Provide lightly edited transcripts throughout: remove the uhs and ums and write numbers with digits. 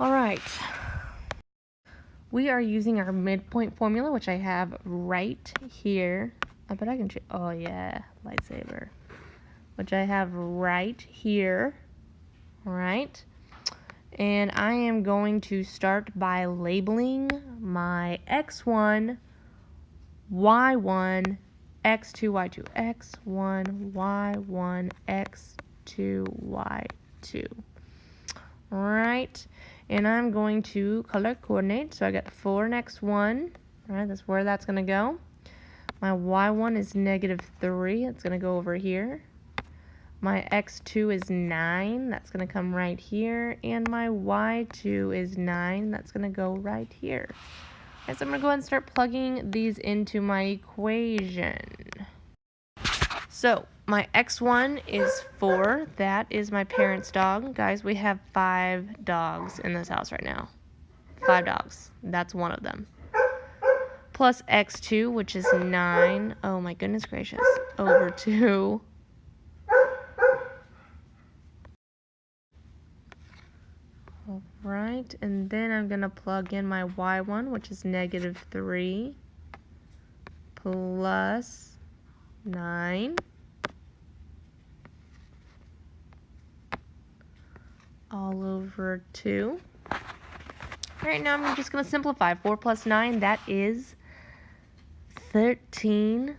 All right. We are using our midpoint formula, which I have right here. I bet I can change. Oh yeah, lightsaber. Which I have right here. All right. And I am going to start by labeling my x1, y1, x2, y2. x1, y1, x2, y2. All right. And I'm going to color coordinate. So I got 4 and x1. All right, that's where that's going to go. My y1 is -3. It's going to go over here. My x2 is 9. That's going to come right here. And my y2 is 9. That's going to go right here. Okay, so I'm going to go ahead and start plugging these into my equation. So my x1 is 4. That is my parents' dog. Guys, we have 5 dogs in this house right now. 5 dogs. That's one of them. Plus x2, which is 9. Oh my goodness gracious. Over 2. Alright, and then I'm going to plug in my y1, which is -3. Plus 9. All over 2. Alright, now I'm just going to simplify. 4 plus 9, that is 13.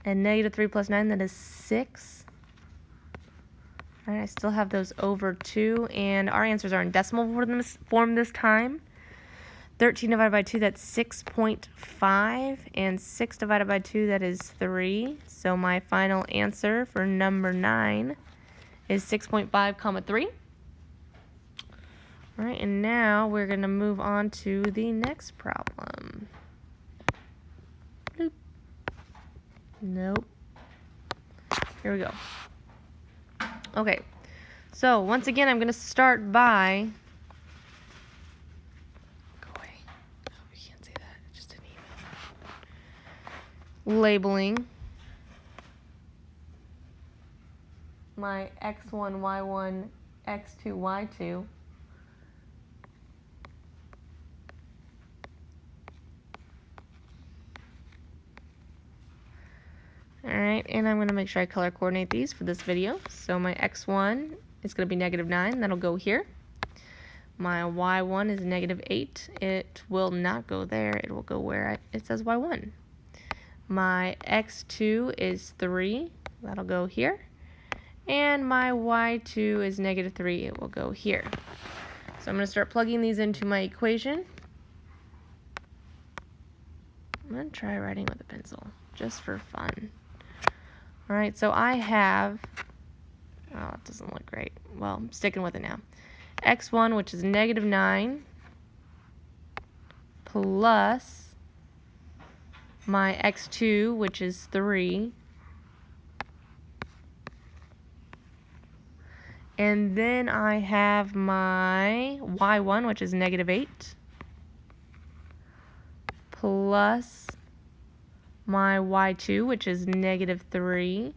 And -3 plus 9, that is 6. Alright, I still have those over 2. And our answers are in decimal form this time. 13 divided by 2, that's 6.5. And 6 divided by 2, that is 3. So my final answer for number 9 is 6.5, 3. All right, and now we're going to move on to the next problem. Bloop. Nope. Here we go. Okay, so once again, I'm going to start by... Go away. No, you can't say that. It's just an email. Labeling my x1, y1, x2, y2. Alright, and I'm going to make sure I color coordinate these for this video. So my x1 is going to be -9. That'll go here. My y1 is -8. It will not go there. It will go where it says y1. My x2 is 3. That'll go here. And my y2 is -3. It will go here. So I'm going to start plugging these into my equation. I'm going to try writing with a pencil, just for fun. Alright, so I have... Oh, it doesn't look great. Well, I'm sticking with it now. x1, which is -9, plus my x2, which is 3, and then I have my y1, which is -8, plus my y2, which is -3,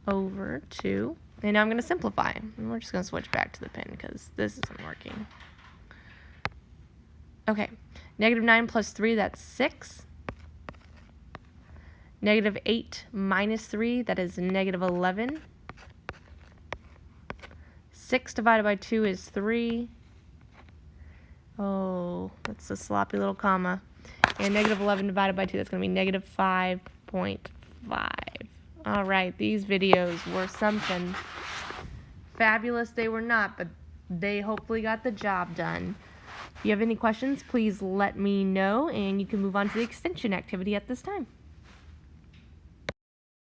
over 2. And now I'm going to simplify. And we're just going to switch back to the pen because this isn't working. Okay, -9 plus 3, that's 6. -8 minus 3, that is -11. 6 divided by 2 is 3. Oh, that's a sloppy little comma. And -11 divided by 2, that's going to be -5.5. All right, these videos were something. Fabulous they were not, but they hopefully got the job done. If you have any questions, please let me know, and you can move on to the extension activity at this time.